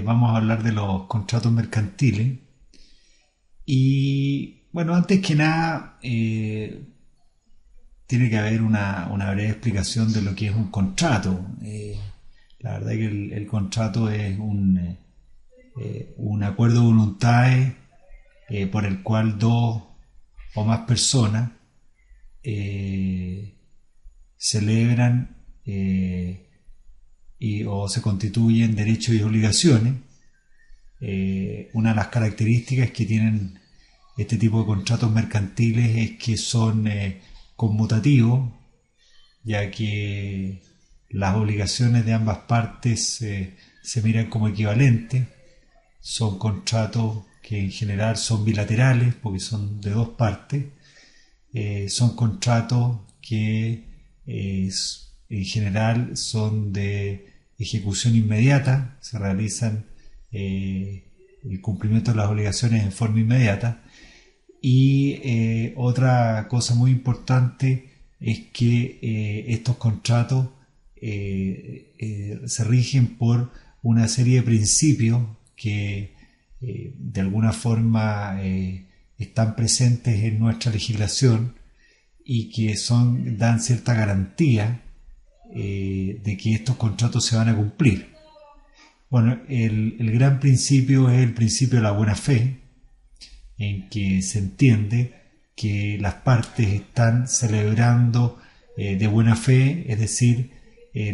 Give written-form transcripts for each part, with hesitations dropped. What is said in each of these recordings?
vamos a hablar de los contratos mercantiles. Y bueno, antes que nada, tiene que haber una breve explicación de lo que es un contrato. La verdad que el contrato es un acuerdo de voluntades por el cual dos o más personas celebran o se constituyen derechos y obligaciones. Una de las características que tienen este tipo de contratos mercantiles es que son conmutativos, ya que las obligaciones de ambas partes se miran como equivalentes. Son contratos que en general son bilaterales porque son de dos partes. Son contratos que en general son de ejecución inmediata, se realizan el cumplimiento de las obligaciones en forma inmediata. Y otra cosa muy importante es que estos contratos se rigen por una serie de principios que de alguna forma están presentes en nuestra legislación y que dan cierta garantía de que estos contratos se van a cumplir. Bueno, el gran principio es el principio de la buena fe, en que se entiende que las partes están celebrando de buena fe, es decir,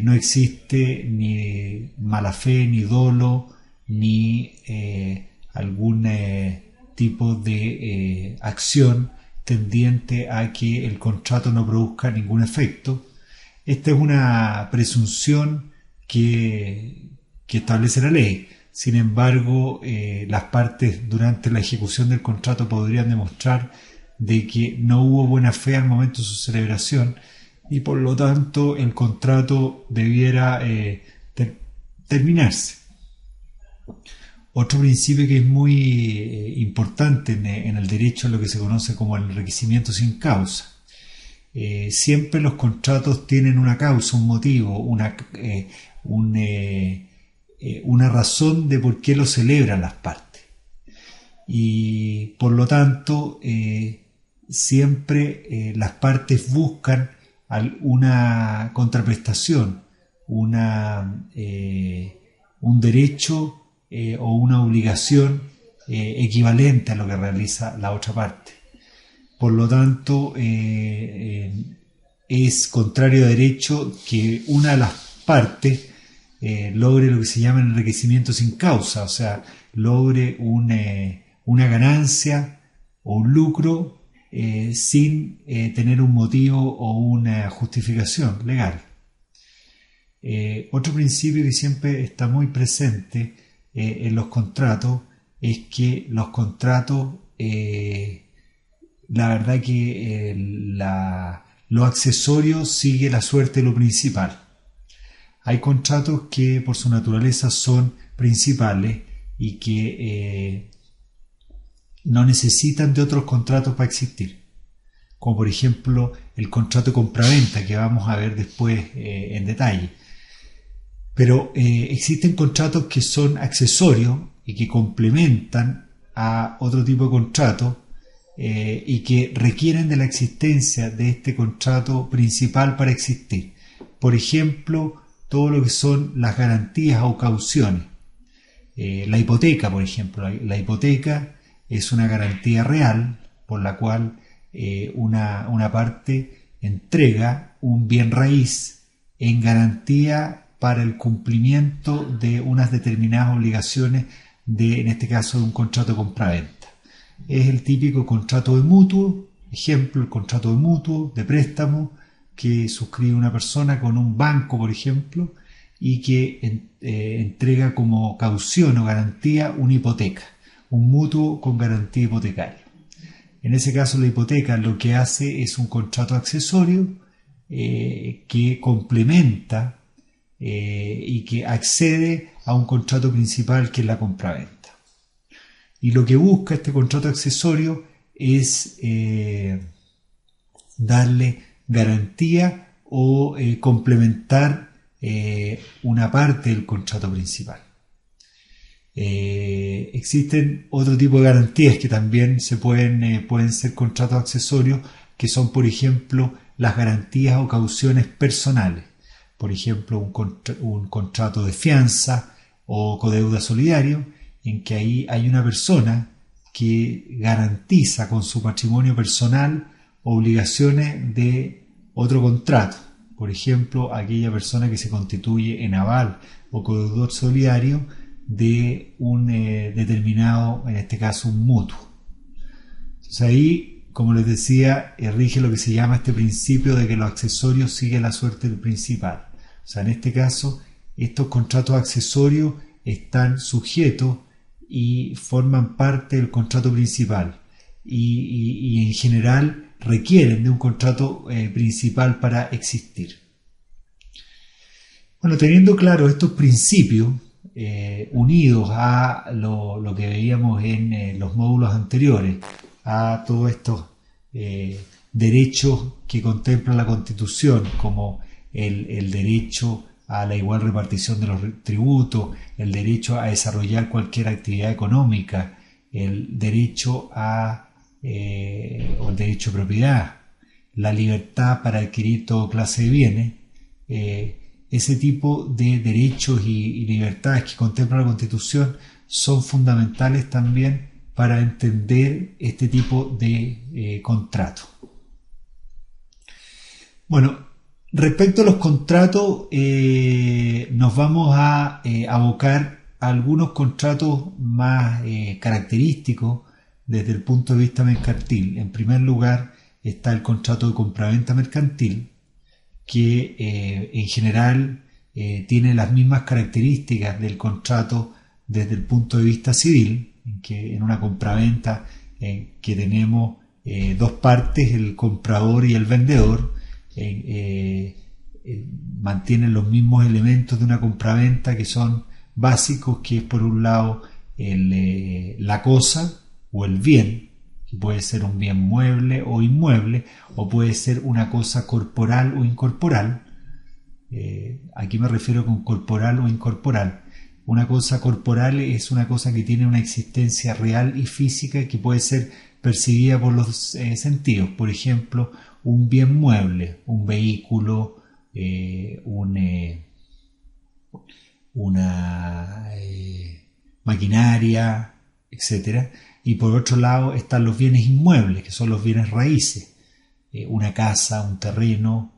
no existe ni mala fe, ni dolo, ni algún tipo de acción tendiente a que el contrato no produzca ningún efecto. Esta es una presunción que establece la ley. Sin embargo, las partes durante la ejecución del contrato podrían demostrar de que no hubo buena fe al momento de su celebración y por lo tanto el contrato debiera terminarse. Otro principio que es muy importante en el derecho es lo que se conoce como el enriquecimiento sin causa. Siempre los contratos tienen una causa, un motivo, una razón de por qué lo celebran las partes. Y por lo tanto, siempre las partes buscan una contraprestación, un derecho o una obligación equivalente a lo que realiza la otra parte. Por lo tanto, es contrario a derecho que una de las partes logre lo que se llama enriquecimiento sin causa, o sea, logre una ganancia o un lucro sin tener un motivo o una justificación legal. Otro principio que siempre está muy presente en los contratos es que los contratos, la verdad que lo accesorio sigue la suerte de lo principal. Hay contratos que por su naturaleza son principales y que no necesitan de otros contratos para existir, como por ejemplo el contrato de compraventa que vamos a ver después en detalle. Pero existen contratos que son accesorios y que complementan a otro tipo de contratos y que requieren de la existencia de este contrato principal para existir. Por ejemplo, todo lo que son las garantías o cauciones. La hipoteca, por ejemplo. La hipoteca es una garantía real por la cual una parte entrega un bien raíz en garantía para el cumplimiento de unas determinadas obligaciones en este caso, de un contrato de compraventa. Es el típico contrato de mutuo, ejemplo, el contrato de mutuo, de préstamo, que suscribe una persona con un banco, por ejemplo, y que entrega como caución o garantía una hipoteca, un mutuo con garantía hipotecaria. En ese caso, la hipoteca lo que hace es un contrato accesorio que complementa y que accede a un contrato principal que es la compraventa. Y lo que busca este contrato accesorio es darle garantía o complementar una parte del contrato principal. Existen otro tipo de garantías que también pueden ser contratos accesorios, que son, por ejemplo, las garantías o cauciones personales. Por ejemplo, un contrato de fianza o codeuda solidario, en que ahí hay una persona que garantiza con su patrimonio personal obligaciones de otro contrato. Por ejemplo, aquella persona que se constituye en aval o codeudor solidario de un determinado, en este caso un mutuo. Entonces ahí, como les decía, rige lo que se llama este principio de que los accesorios siguen la suerte del principal. O sea, en este caso, estos contratos accesorios están sujetos y forman parte del contrato principal y en general requieren de un contrato principal para existir. Bueno, teniendo claro estos principios, unidos a lo que veíamos en los módulos anteriores, a todos estos derechos que contempla la Constitución, como el derecho a la igual repartición de los tributos, el derecho a desarrollar cualquier actividad económica, el derecho o el derecho de propiedad, la libertad para adquirir toda clase de bienes, ese tipo de derechos y libertades que contempla la Constitución son fundamentales también para entender este tipo de contrato. Bueno, respecto a los contratos, nos vamos a abocar a algunos contratos más característicos desde el punto de vista mercantil. En primer lugar está el contrato de compraventa mercantil, que en general tiene las mismas características del contrato desde el punto de vista civil, en que en una compraventa que tenemos dos partes, el comprador y el vendedor, mantienen los mismos elementos de una compraventa que son básicos, que es por un lado la cosa o el bien, que puede ser un bien mueble o inmueble, o puede ser una cosa corporal o incorporal. Aquí me refiero con corporal o incorporal. Una cosa corporal es una cosa que tiene una existencia real y física que puede ser percibida por los sentidos. Por ejemplo, un bien mueble, un vehículo, una maquinaria, etc. Y por otro lado están los bienes inmuebles, que son los bienes raíces, una casa, un terreno,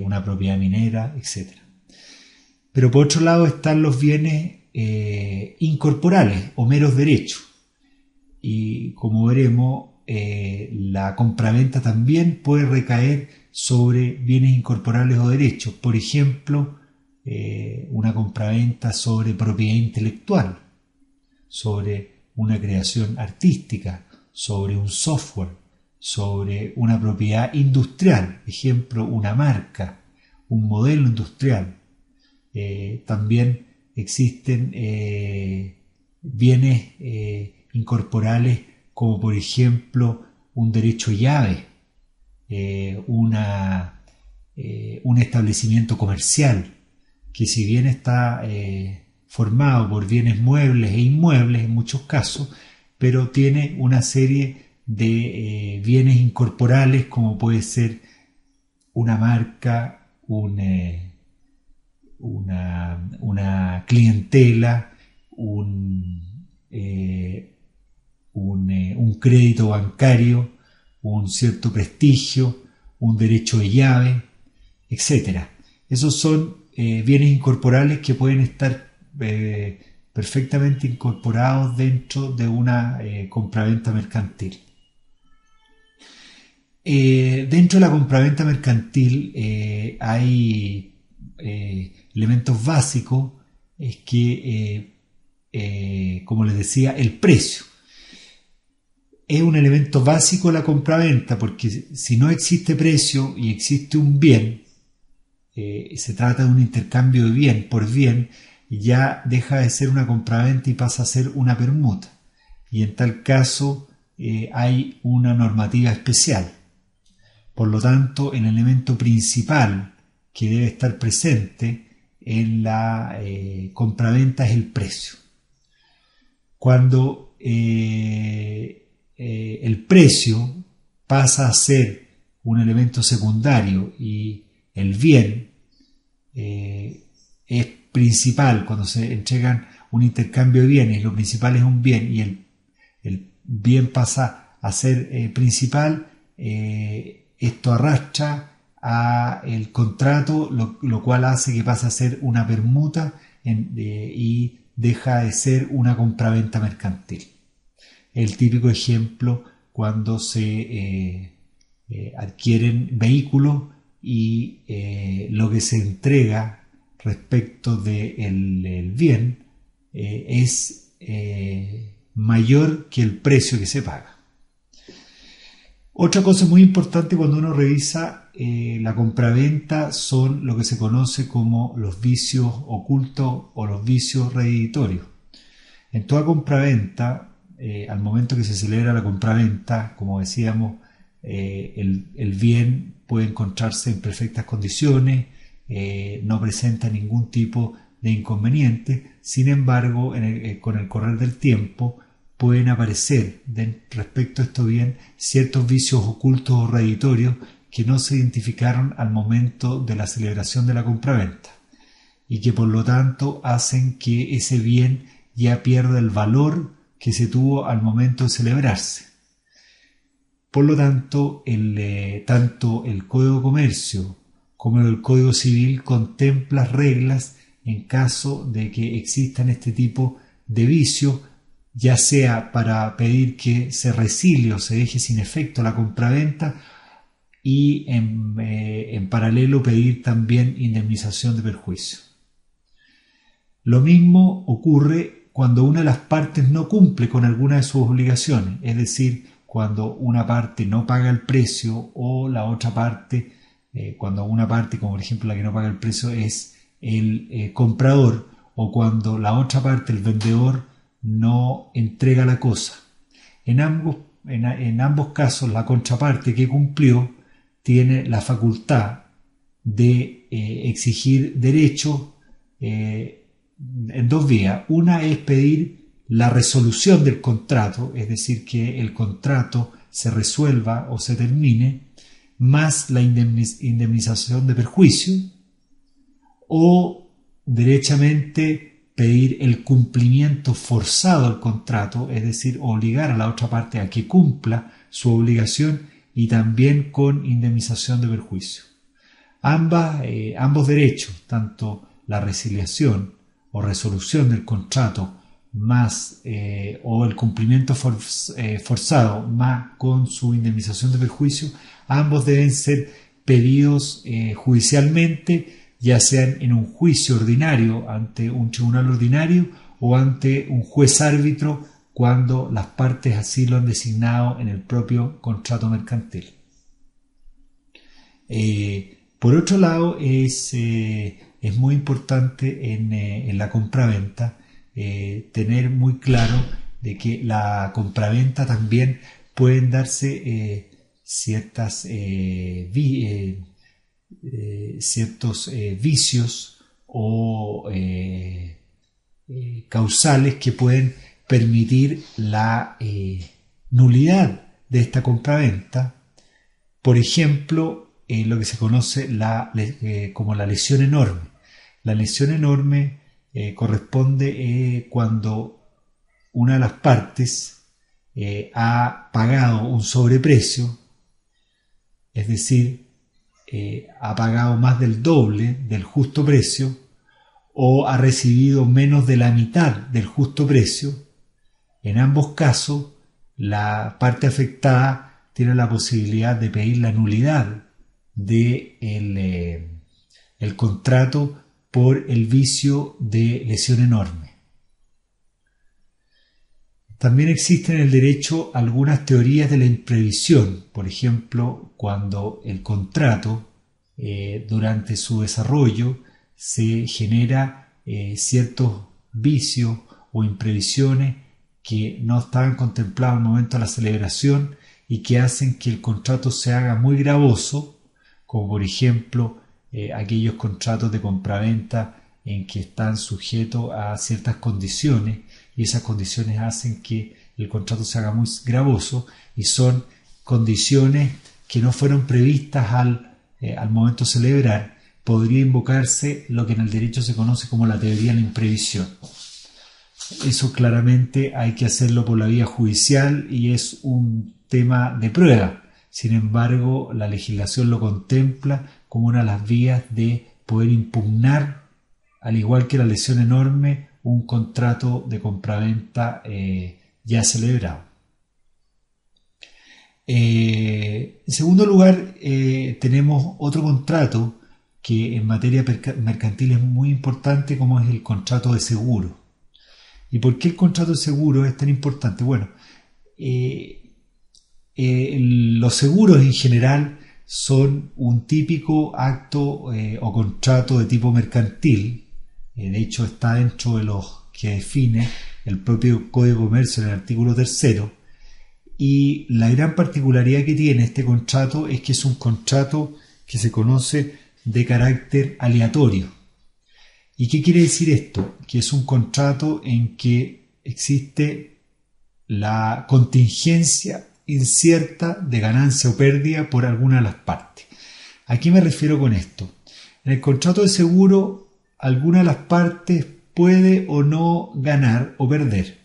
una propiedad minera, etc. Pero por otro lado están los bienes incorporales o meros derechos. Y como veremos, la compraventa también puede recaer sobre bienes incorporales o derechos. Por ejemplo, una compraventa sobre propiedad intelectual, sobre una creación artística, sobre un software, sobre una propiedad industrial, ejemplo, una marca, un modelo industrial. También existen bienes incorporales como por ejemplo un derecho llave, un establecimiento comercial, que si bien está formado por bienes muebles e inmuebles en muchos casos, pero tiene una serie de bienes incorporales, como puede ser una marca, una clientela, un crédito bancario, un cierto prestigio, un derecho de llave, etc. Esos son bienes incorporales que pueden estar perfectamente incorporados dentro de una compraventa mercantil. Dentro de la compraventa mercantil hay elementos básicos, es que, como les decía, el precio es un elemento básico de la compraventa, porque si no existe precio y existe un bien, se trata de un intercambio de bien por bien, ya deja de ser una compraventa y pasa a ser una permuta, y en tal caso hay una normativa especial. Por lo tanto, el elemento principal que debe estar presente en la compraventa es el precio. Cuando el precio pasa a ser un elemento secundario y el bien es principal, cuando se entregan un intercambio de bienes, lo principal es un bien y el bien pasa a ser principal, esto arrastra a el contrato, lo cual hace que pase a ser una permuta y deja de ser una compraventa mercantil. El típico ejemplo cuando se adquieren vehículos y lo que se entrega respecto del bien es mayor que el precio que se paga. Otra cosa muy importante cuando uno revisa la compraventa son lo que se conoce como los vicios ocultos o los vicios redditorios. En toda compraventa, al momento que se celebra la compraventa, como decíamos, el bien puede encontrarse en perfectas condiciones, no presenta ningún tipo de inconveniente. Sin embargo, con el correr del tiempo pueden aparecer respecto a estos bienes ciertos vicios ocultos o redditorios que no se identificaron al momento de la celebración de la compraventa y que por lo tanto hacen que ese bien ya pierda el valor que se tuvo al momento de celebrarse. Por lo tanto, tanto el Código de Comercio como el Código Civil contempla reglas en caso de que existan este tipo de vicios, ya sea para pedir que se resilie o se deje sin efecto la compraventa y en paralelo pedir también indemnización de perjuicio. Lo mismo ocurre cuando una de las partes no cumple con alguna de sus obligaciones, es decir, cuando una parte no paga el precio o la otra parte, cuando una parte, como por ejemplo la que no paga el precio, es el comprador, o cuando la otra parte, el vendedor, no entrega la cosa. En ambos casos, la contraparte que cumplió tiene la facultad de exigir derechos en dos vías. Una es pedir la resolución del contrato, es decir, que el contrato se resuelva o se termine, más la indemnización de perjuicio, o derechamente pedir el cumplimiento forzado del contrato, es decir, obligar a la otra parte a que cumpla su obligación y también con indemnización de perjuicio. Ambos derechos, tanto la resiliación o resolución del contrato más o el cumplimiento forzado más con su indemnización de perjuicio, ambos deben ser pedidos judicialmente, ya sean en un juicio ordinario ante un tribunal ordinario o ante un juez árbitro cuando las partes así lo han designado en el propio contrato mercantil. Por otro lado, es muy importante en la compraventa tener muy claro de que la compraventa también pueden darse ciertos vicios o causales que pueden permitir la nulidad de esta compraventa. Por ejemplo, lo que se conoce como la lesión enorme. La lesión enorme corresponde cuando una de las partes ha pagado un sobreprecio, es decir, ha pagado más del doble del justo precio o ha recibido menos de la mitad del justo precio. En ambos casos, la parte afectada tiene la posibilidad de pedir la nulidad del contrato por el vicio de lesión enorme. También existen en el derecho algunas teorías de la imprevisión, por ejemplo, cuando el contrato, durante su desarrollo, se genera ciertos vicios o imprevisiones que no estaban contemplados al momento de la celebración y que hacen que el contrato se haga muy gravoso, como por ejemplo aquellos contratos de compraventa en que están sujetos a ciertas condiciones y esas condiciones hacen que el contrato se haga muy gravoso, y son condiciones que no fueron previstas al momento de celebrar. Podría invocarse lo que en el derecho se conoce como la teoría de la imprevisión. Eso claramente hay que hacerlo por la vía judicial y es un tema de prueba. Sin embargo, la legislación lo contempla como una de las vías de poder impugnar, al igual que la lesión enorme, un contrato de compraventa ya celebrado. En segundo lugar, tenemos otro contrato que en materia mercantil es muy importante, como es el contrato de seguro. ¿Y por qué el contrato de seguro es tan importante? Bueno, los seguros en general son un típico acto o contrato de tipo mercantil. De hecho, está dentro de los que define el propio Código de Comercio en el artículo 3º. Y la gran particularidad que tiene este contrato es que es un contrato que se conoce de carácter aleatorio. ¿Y qué quiere decir esto? Que es un contrato en que existe la contingencia incierta de ganancia o pérdida por alguna de las partes. ¿A qué me refiero con esto? En el contrato de seguro, alguna de las partes puede o no ganar o perder.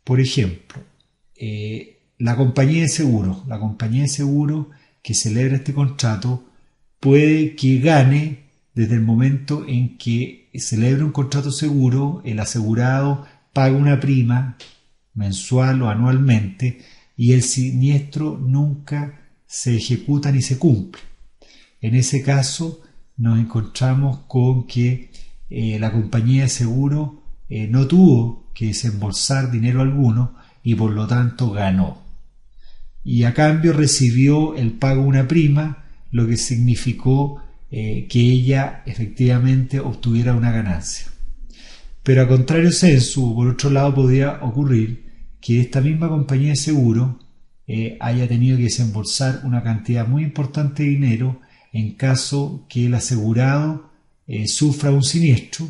Por ejemplo, la compañía de seguro que celebra este contrato puede que gane desde el momento en que celebra un contrato seguro, el asegurado paga una prima mensual o anualmente y el siniestro nunca se ejecuta ni se cumple. En ese caso nos encontramos con que la compañía de seguro no tuvo que desembolsar dinero alguno y por lo tanto ganó. Y a cambio recibió el pago de una prima, lo que significó que ella efectivamente obtuviera una ganancia. Pero a contrario sensu, por otro lado, podría ocurrir que esta misma compañía de seguro haya tenido que desembolsar una cantidad muy importante de dinero en caso que el asegurado sufra un siniestro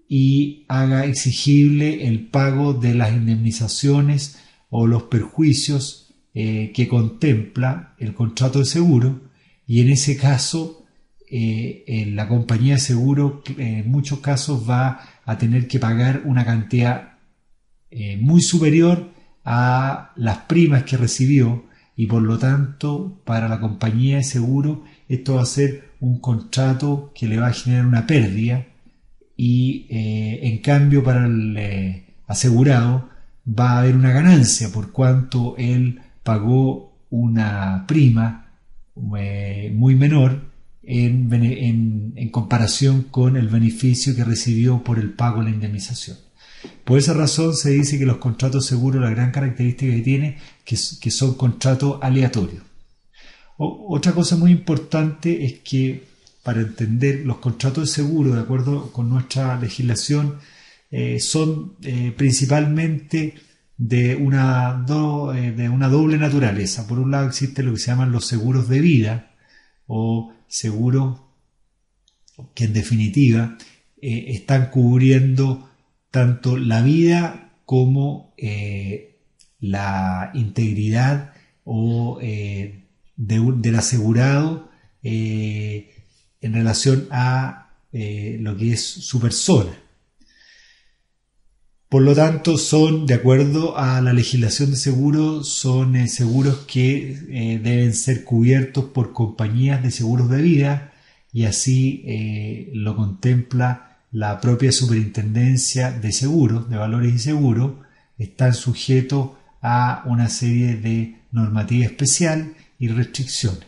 y haga exigible el pago de las indemnizaciones o los perjuicios que contempla el contrato de seguro, y en ese caso la compañía de seguro en muchos casos va a tener que pagar una cantidad muy superior a las primas que recibió, y por lo tanto para la compañía de seguro esto va a ser un contrato que le va a generar una pérdida, y en cambio para el asegurado va a haber una ganancia por cuanto él pagó una prima muy menor en comparación con el beneficio que recibió por el pago de la indemnización. Por esa razón se dice que los contratos seguros, la gran característica que tiene, que son contratos aleatorios. Otra cosa muy importante es que para entender los contratos de seguro, de acuerdo con nuestra legislación, son principalmente de una doble naturaleza. Por un lado existe lo que se llaman los seguros de vida, o seguros que en definitiva están cubriendo tanto la vida como la integridad del asegurado en relación a lo que es su persona. Por lo tanto, son, de acuerdo a la legislación de seguros, son seguros que deben ser cubiertos por compañías de seguros de vida, y así lo contempla la propia Superintendencia de Seguros, de Valores y Seguros. Están sujetos a una serie de normativa especial y restricciones.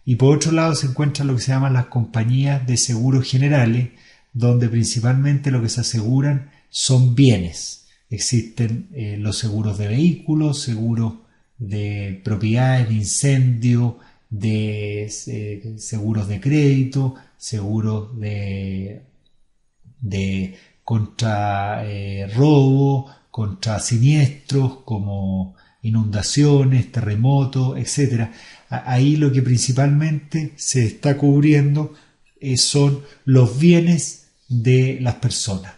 Y por otro lado se encuentran lo que se llaman las compañías de seguros generales, donde principalmente lo que se aseguran son bienes. Existen los seguros de vehículos, seguros de propiedades, de incendio, de seguros de crédito, seguros de contra robo, contra siniestros como inundaciones, terremotos, etc. Ahí lo que principalmente se está cubriendo son los bienes de las personas.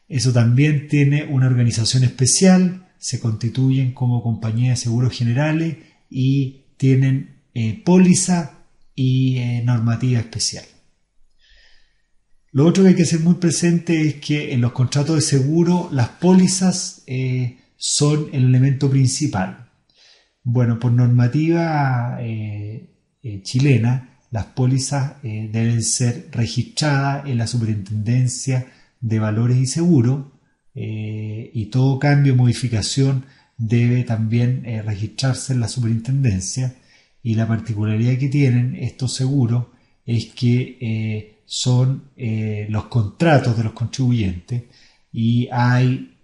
Eso también tiene una organización especial, se constituyen como compañías de seguros generales y tienen póliza y normativa especial. Lo otro que hay que ser muy presente es que en los contratos de seguro las pólizas son el elemento principal. Bueno, por normativa chilena, las pólizas deben ser registradas en la Superintendencia de Valores y Seguros y todo cambio o modificación debe también registrarse en la Superintendencia, y la particularidad que tienen estos seguros es que son los contratos de los contribuyentes y hay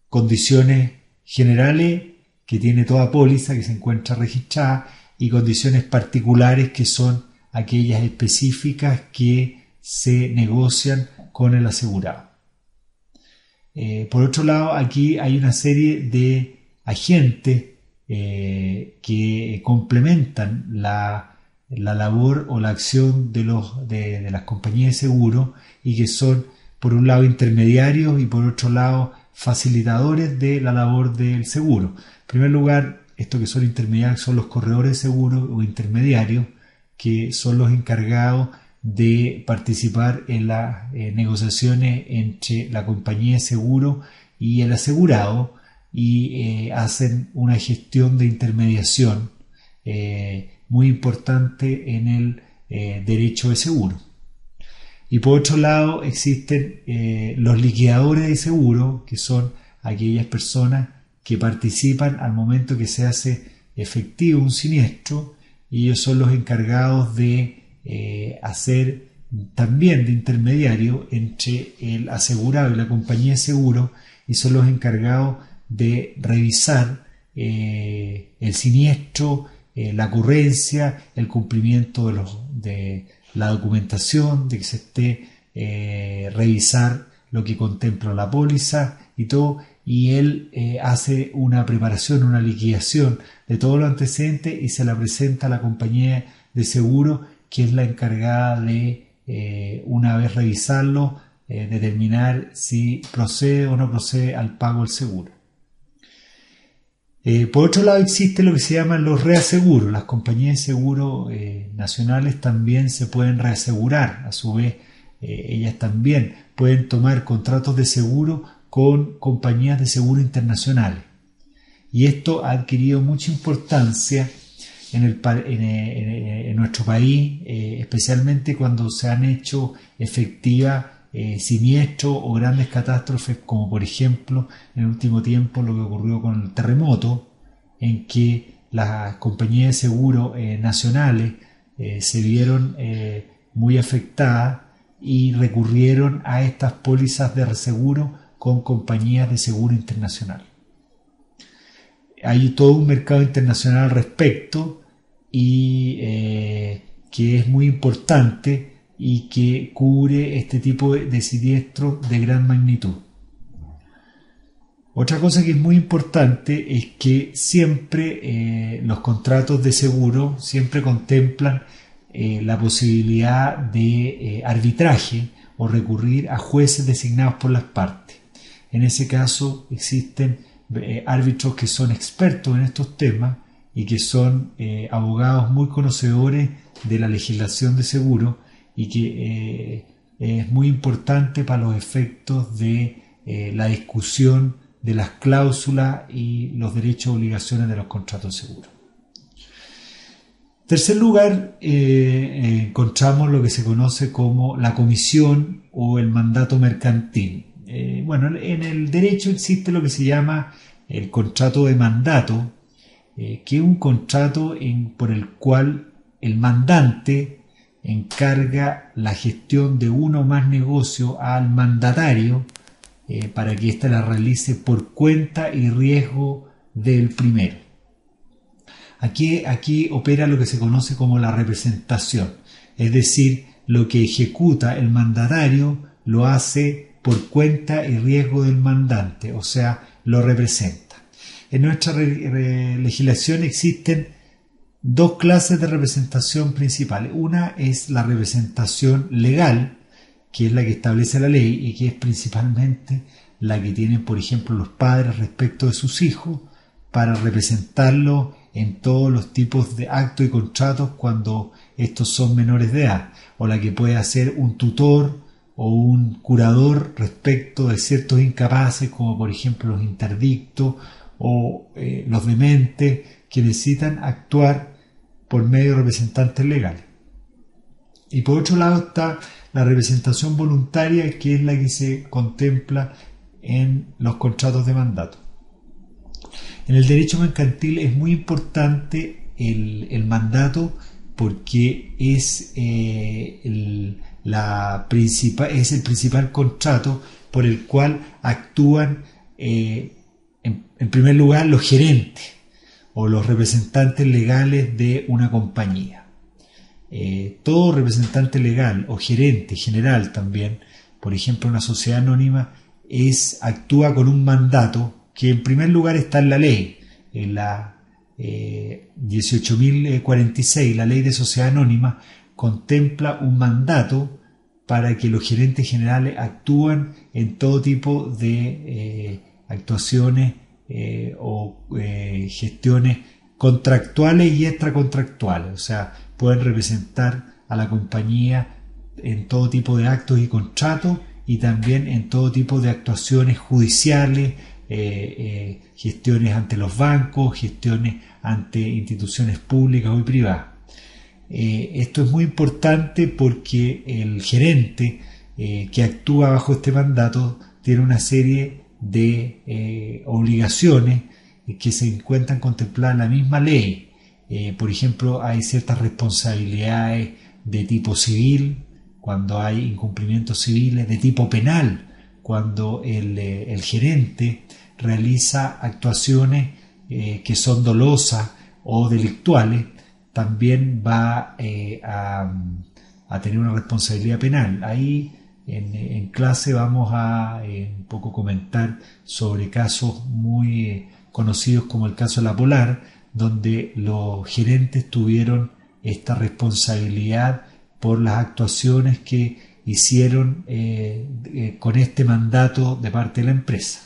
condiciones generales que tiene toda póliza que se encuentra registrada y condiciones particulares que son aquellas específicas que se negocian con el asegurado. Por otro lado, aquí hay una serie de agentes que complementan la labor o la acción de las compañías de seguro y que son, por un lado, intermediarios y por otro lado, facilitadores de la labor del seguro. En primer lugar, estos que son intermediarios son los corredores de seguro o intermediarios, que son los encargados de participar en las negociaciones entre la compañía de seguro y el asegurado y hacen una gestión de intermediación muy importante en el derecho de seguro. Y por otro lado existen los liquidadores de seguro, que son aquellas personas que participan al momento que se hace efectivo un siniestro, y ellos son los encargados de hacer también de intermediario entre el asegurado y la compañía de seguro, y son los encargados de revisar el siniestro, la ocurrencia, el cumplimiento de la documentación, de que se esté revisar lo que contempla la póliza y todo, y él hace una preparación, una liquidación de todos los antecedentes y se la presenta a la compañía de seguro, que es la encargada de, una vez revisarlo, determinar si procede o no procede al pago del seguro. Por otro lado, existe lo que se llaman los reaseguros. Las compañías de seguro nacionales también se pueden reasegurar. A su vez, ellas también pueden tomar contratos de seguro con compañías de seguro internacionales. Y esto ha adquirido mucha importancia en nuestro país, especialmente cuando se han hecho efectivas siniestros o grandes catástrofes, como por ejemplo en el último tiempo lo que ocurrió con el terremoto, en que las compañías de seguro nacionales se vieron muy afectadas y recurrieron a estas pólizas de reaseguro con compañías de seguro internacional. Hay todo un mercado internacional al respecto y que es muy importante y que cubre este tipo de siniestros de gran magnitud. Otra cosa que es muy importante es que siempre los contratos de seguro siempre contemplan la posibilidad de arbitraje o recurrir a jueces designados por las partes. En ese caso existen árbitros que son expertos en estos temas y que son abogados muy conocedores de la legislación de seguro y que es muy importante para los efectos de la discusión de las cláusulas y los derechos y obligaciones de los contratos de seguro. En tercer lugar, encontramos lo que se conoce como la comisión o el mandato mercantil. Bueno, en el derecho existe lo que se llama el contrato de mandato, que es un contrato por el cual el mandante encarga la gestión de uno o más negocios al mandatario para que éste la realice por cuenta y riesgo del primero. Aquí opera lo que se conoce como la representación, es decir, lo que ejecuta el mandatario lo hace por cuenta y riesgo del mandante, o sea, lo representa. En nuestra legislación existen dos clases de representación principales. Una es la representación legal, que es la que establece la ley y que es principalmente la que tienen, por ejemplo, los padres respecto de sus hijos para representarlo en todos los tipos de actos y contratos cuando estos son menores de edad, o la que puede hacer un tutor o un curador respecto de ciertos incapaces, como por ejemplo los interdictos o los dementes, que necesitan actuar por medio de representantes legales. Y por otro lado está la representación voluntaria, que es la que se contempla en los contratos de mandato. En el derecho mercantil es muy importante el mandato porque es el principal contrato por el cual actúan en primer lugar los gerentes o los representantes legales de una compañía. Todo representante legal o gerente general también, por ejemplo una sociedad anónima, actúa con un mandato que en primer lugar está en la ley, en la 18.046, la ley de sociedad anónima, contempla un mandato para que los gerentes generales actúan en todo tipo de actuaciones o gestiones contractuales y extracontractuales, o sea, pueden representar a la compañía en todo tipo de actos y contratos y también en todo tipo de actuaciones judiciales, gestiones ante los bancos, gestiones ante instituciones públicas o privadas. Esto es muy importante porque el gerente que actúa bajo este mandato tiene una serie de obligaciones que se encuentran contempladas en la misma ley. Por ejemplo, hay ciertas responsabilidades de tipo civil cuando hay incumplimientos civiles, de tipo penal cuando el gerente realiza actuaciones que son dolosas o delictuales, también va a tener una responsabilidad penal. Ahí en clase vamos a un poco comentar sobre casos muy conocidos como el caso de La Polar, donde los gerentes tuvieron esta responsabilidad por las actuaciones que hicieron con este mandato de parte de la empresa.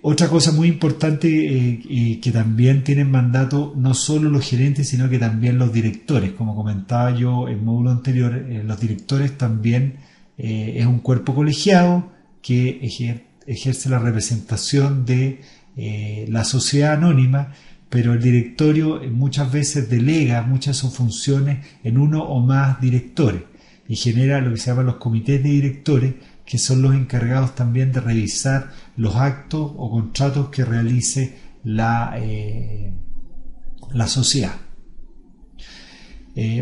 Otra cosa muy importante que también tienen mandato no solo los gerentes sino que también los directores. Como comentaba yo en el módulo anterior, los directores también es un cuerpo colegiado que ejerce la representación de la sociedad anónima, pero el directorio muchas veces delega muchas de sus funciones en uno o más directores y genera lo que se llama los comités de directores, que son los encargados también de revisar los actos o contratos que realice la sociedad.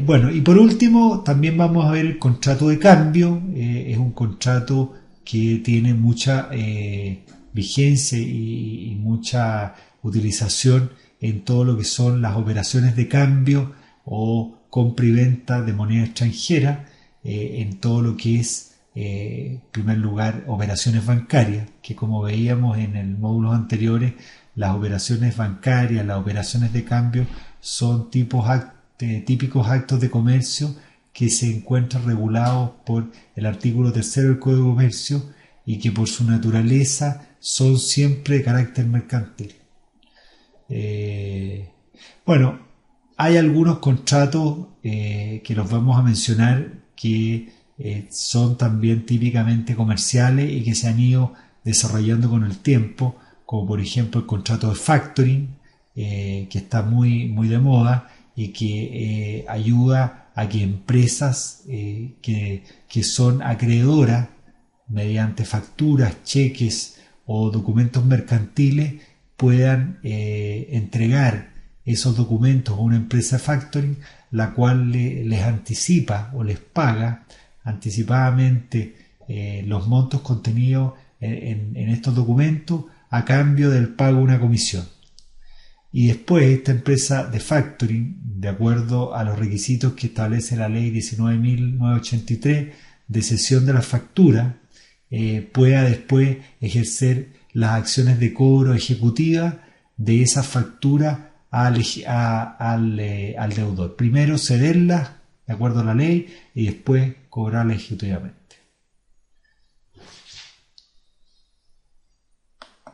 Bueno, y por último también vamos a ver el contrato de cambio. Es un contrato que tiene mucha vigencia y mucha utilización en todo lo que son las operaciones de cambio o compra y venta de moneda extranjera, en todo lo que es en primer lugar operaciones bancarias, que como veíamos en el módulo anteriores, las operaciones bancarias, las operaciones de cambio son típicos actos de comercio que se encuentran regulados por el artículo 3 del Código de Comercio y que por su naturaleza son siempre de carácter mercantil. Bueno, hay algunos contratos que los vamos a mencionar que son también típicamente comerciales y que se han ido desarrollando con el tiempo, como por ejemplo el contrato de factoring, que está muy de moda y que ayuda a que empresas que son acreedoras mediante facturas, cheques o documentos mercantiles puedan entregar esos documentos a una empresa factoring, la cual les anticipa o les paga anticipadamente los montos contenidos en estos documentos a cambio del pago de una comisión. Y después esta empresa de factoring, de acuerdo a los requisitos que establece la ley 19.983 de cesión de la factura, pueda después ejercer las acciones de cobro ejecutiva de esa factura al deudor. Primero cederlas de acuerdo a la ley y después cobrarla ejecutivamente.